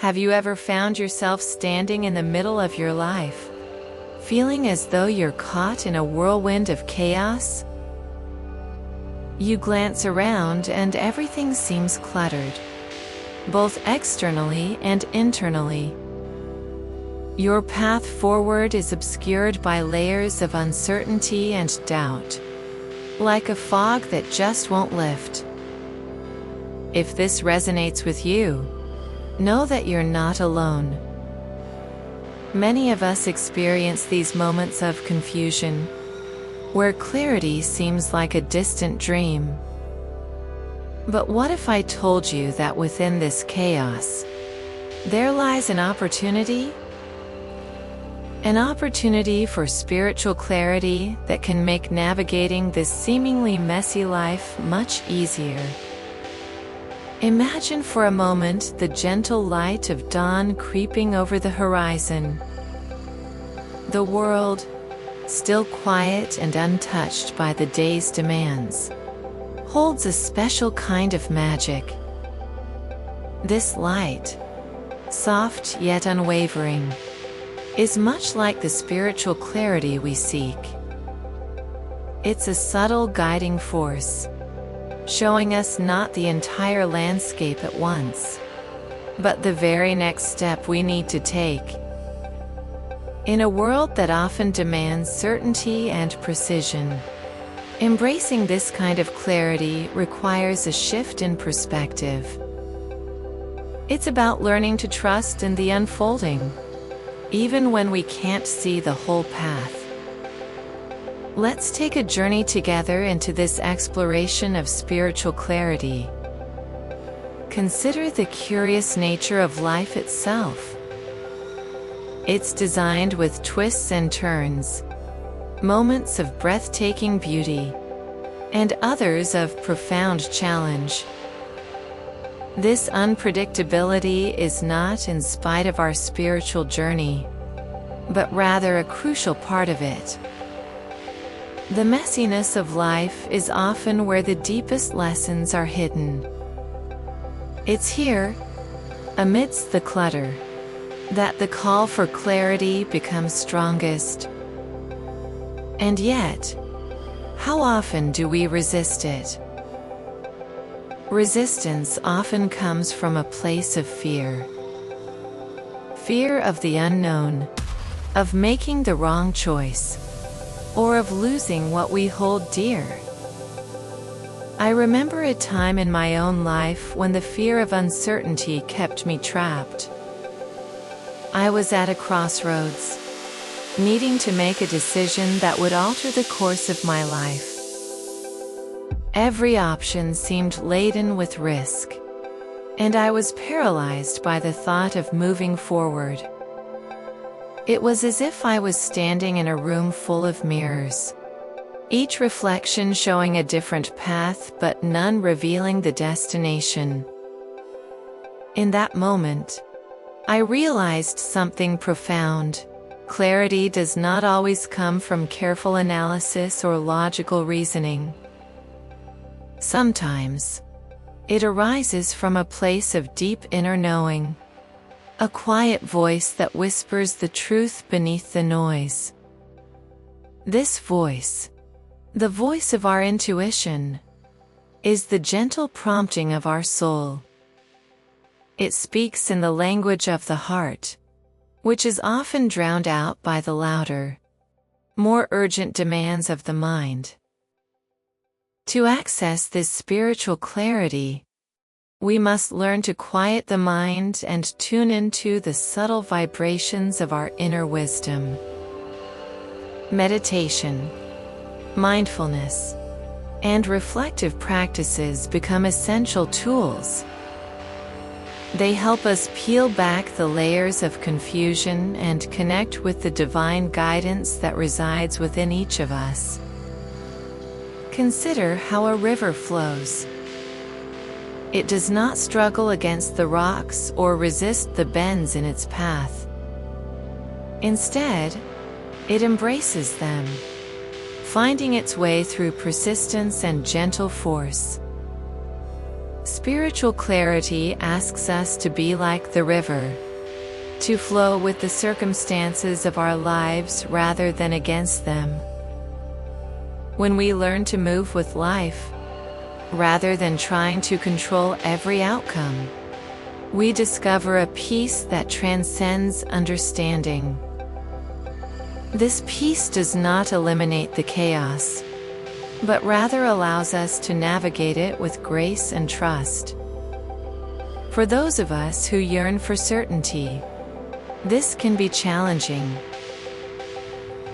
Have you ever found yourself standing in the middle of your life, feeling as though you're caught in a whirlwind of chaos? You glance around and everything seems cluttered, both externally and internally. Your path forward is obscured by layers of uncertainty and doubt, like a fog that just won't lift. If this resonates with you, know that you're not alone. Many of us experience these moments of confusion, where clarity seems like a distant dream. But what if I told you that within this chaos, there lies an opportunity? An opportunity for spiritual clarity that can make navigating this seemingly messy life much easier. Imagine for a moment the gentle light of dawn creeping over the horizon. The world, still quiet and untouched by the day's demands, holds a special kind of magic. This light, soft yet unwavering, is much like the spiritual clarity we seek. It's a subtle guiding force, showing us not the entire landscape at once, but the very next step we need to take. In a world that often demands certainty and precision, embracing this kind of clarity requires a shift in perspective. It's about learning to trust in the unfolding, even when we can't see the whole path. Let's take a journey together into this exploration of spiritual clarity. Consider the curious nature of life itself. It's designed with twists and turns, moments of breathtaking beauty, and others of profound challenge. This unpredictability is not in spite of our spiritual journey, but rather a crucial part of it. The messiness of life is often where the deepest lessons are hidden. It's here, amidst the clutter, that the call for clarity becomes strongest. And yet, how often do we resist it? Resistance often comes from a place of fear. Fear of the unknown, of making the wrong choice, or of losing what we hold dear. I remember a time in my own life when the fear of uncertainty kept me trapped. I was at a crossroads, needing to make a decision that would alter the course of my life. Every option seemed laden with risk, and I was paralyzed by the thought of moving forward. It was as if I was standing in a room full of mirrors, each reflection showing a different path but none revealing the destination. In that moment, I realized something profound. Clarity does not always come from careful analysis or logical reasoning. Sometimes, it arises from a place of deep inner knowing, a quiet voice that whispers the truth beneath the noise. This voice, the voice of our intuition, is the gentle prompting of our soul. It speaks in the language of the heart, which is often drowned out by the louder, more urgent demands of the mind. To access this spiritual clarity, we must learn to quiet the mind and tune into the subtle vibrations of our inner wisdom. Meditation, mindfulness, and reflective practices become essential tools. They help us peel back the layers of confusion and connect with the divine guidance that resides within each of us. Consider how a river flows. It does not struggle against the rocks or resist the bends in its path. Instead, it embraces them, finding its way through persistence and gentle force. Spiritual clarity asks us to be like the river, to flow with the circumstances of our lives rather than against them. When we learn to move with life, rather than trying to control every outcome, we discover a peace that transcends understanding. This peace does not eliminate the chaos, but rather allows us to navigate it with grace and trust. For those of us who yearn for certainty, this can be challenging.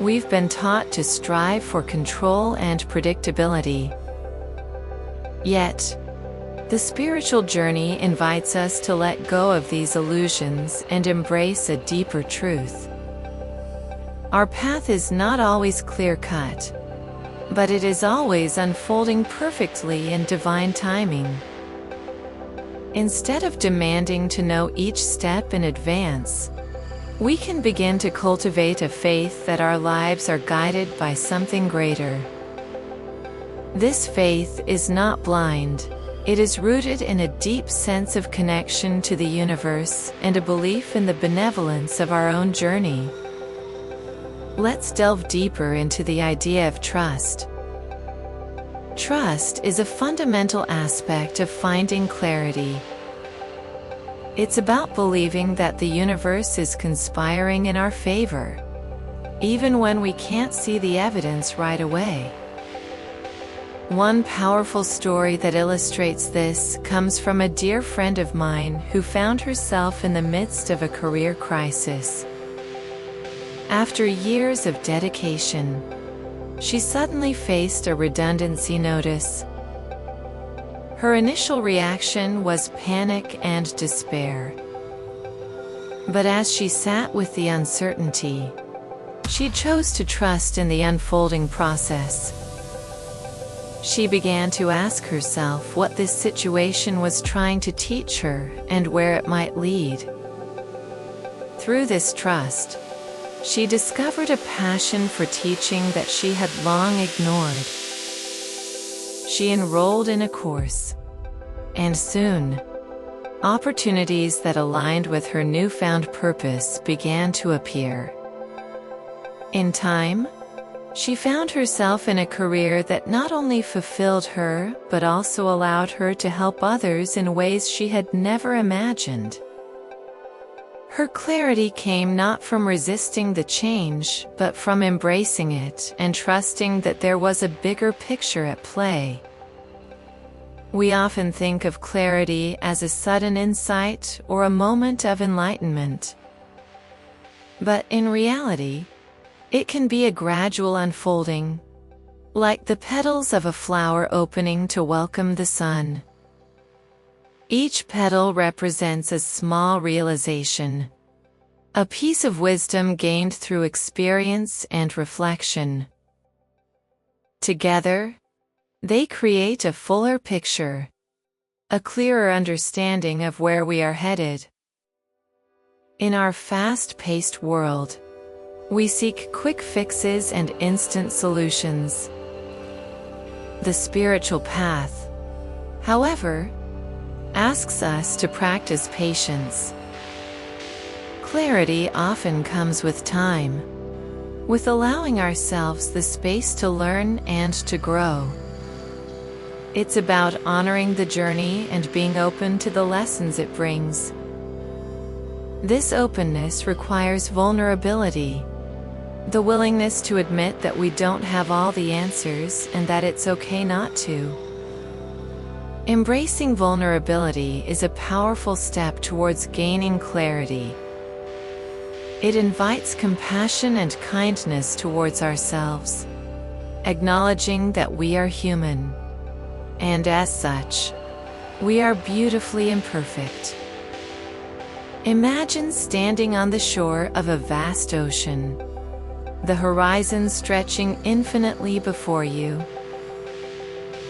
We've been taught to strive for control and predictability. Yet, the spiritual journey invites us to let go of these illusions and embrace a deeper truth. Our path is not always clear-cut, but it is always unfolding perfectly in divine timing. Instead of demanding to know each step in advance, we can begin to cultivate a faith that our lives are guided by something greater. This faith is not blind. It is rooted in a deep sense of connection to the universe and a belief in the benevolence of our own journey. Let's delve deeper into the idea of trust. Trust is a fundamental aspect of finding clarity. It's about believing that the universe is conspiring in our favor, even when we can't see the evidence right away. One powerful story that illustrates this comes from a dear friend of mine who found herself in the midst of a career crisis. After years of dedication, she suddenly faced a redundancy notice. Her initial reaction was panic and despair. But as she sat with the uncertainty, she chose to trust in the unfolding process. She began to ask herself what this situation was trying to teach her and where it might lead. Through this trust, she discovered a passion for teaching that she had long ignored. She enrolled in a course, and soon, opportunities that aligned with her newfound purpose began to appear. In time, she found herself in a career that not only fulfilled her, but also allowed her to help others in ways she had never imagined. Her clarity came not from resisting the change, but from embracing it and trusting that there was a bigger picture at play. We often think of clarity as a sudden insight or a moment of enlightenment. But in reality, it can be a gradual unfolding, like the petals of a flower opening to welcome the sun. Each petal represents a small realization, a piece of wisdom gained through experience and reflection. Together, they create a fuller picture, a clearer understanding of where we are headed. In our fast-paced world, we seek quick fixes and instant solutions. The spiritual path, however, asks us to practice patience. Clarity often comes with time, with allowing ourselves the space to learn and to grow. It's about honoring the journey and being open to the lessons it brings. This openness requires vulnerability, the willingness to admit that we don't have all the answers and that it's okay not to. Embracing vulnerability is a powerful step towards gaining clarity. It invites compassion and kindness towards ourselves, acknowledging that we are human, and as such, we are beautifully imperfect. Imagine standing on the shore of a vast ocean, the horizon stretching infinitely before you.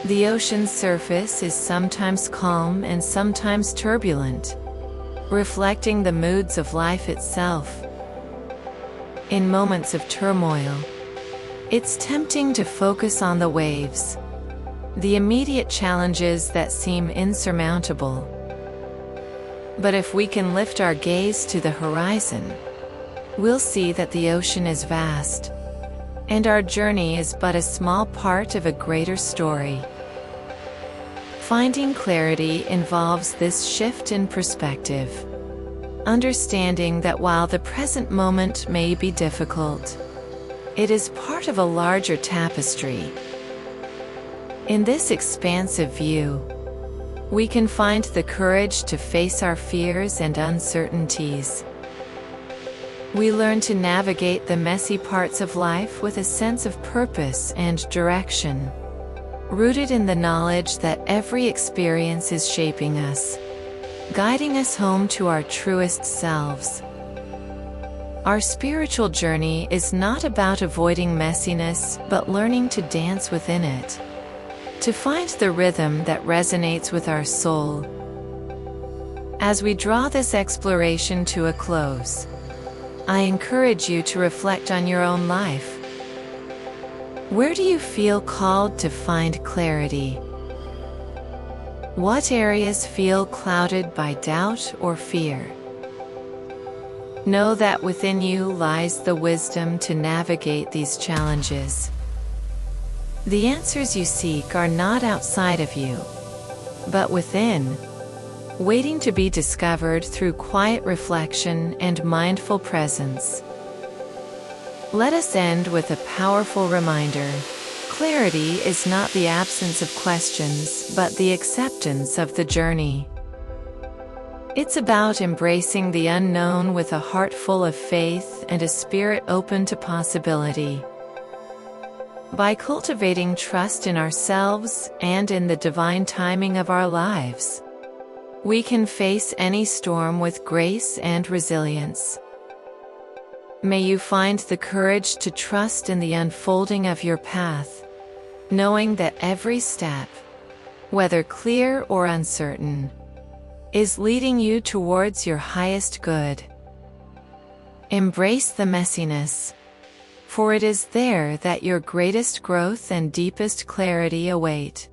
The ocean's surface is sometimes calm and sometimes turbulent, reflecting the moods of life itself. In moments of turmoil, it's tempting to focus on the waves, the immediate challenges that seem insurmountable. But if we can lift our gaze to the horizon, we'll see that the ocean is vast, and our journey is but a small part of a greater story. Finding clarity involves this shift in perspective, understanding that while the present moment may be difficult, it is part of a larger tapestry. In this expansive view, we can find the courage to face our fears and uncertainties. We learn to navigate the messy parts of life with a sense of purpose and direction, rooted in the knowledge that every experience is shaping us, guiding us home to our truest selves. Our spiritual journey is not about avoiding messiness, but learning to dance within it, to find the rhythm that resonates with our soul. As we draw this exploration to a close, I encourage you to reflect on your own life. Where do you feel called to find clarity? What areas feel clouded by doubt or fear? Know that within you lies the wisdom to navigate these challenges. The answers you seek are not outside of you, but within, waiting to be discovered through quiet reflection and mindful presence. Let us end with a powerful reminder: clarity is not the absence of questions, but the acceptance of the journey. It's about embracing the unknown with a heart full of faith and a spirit open to possibility. By cultivating trust in ourselves and in the divine timing of our lives, we can face any storm with grace and resilience. May you find the courage to trust in the unfolding of your path, knowing that every step, whether clear or uncertain, is leading you towards your highest good. Embrace the messiness, for it is there that your greatest growth and deepest clarity await.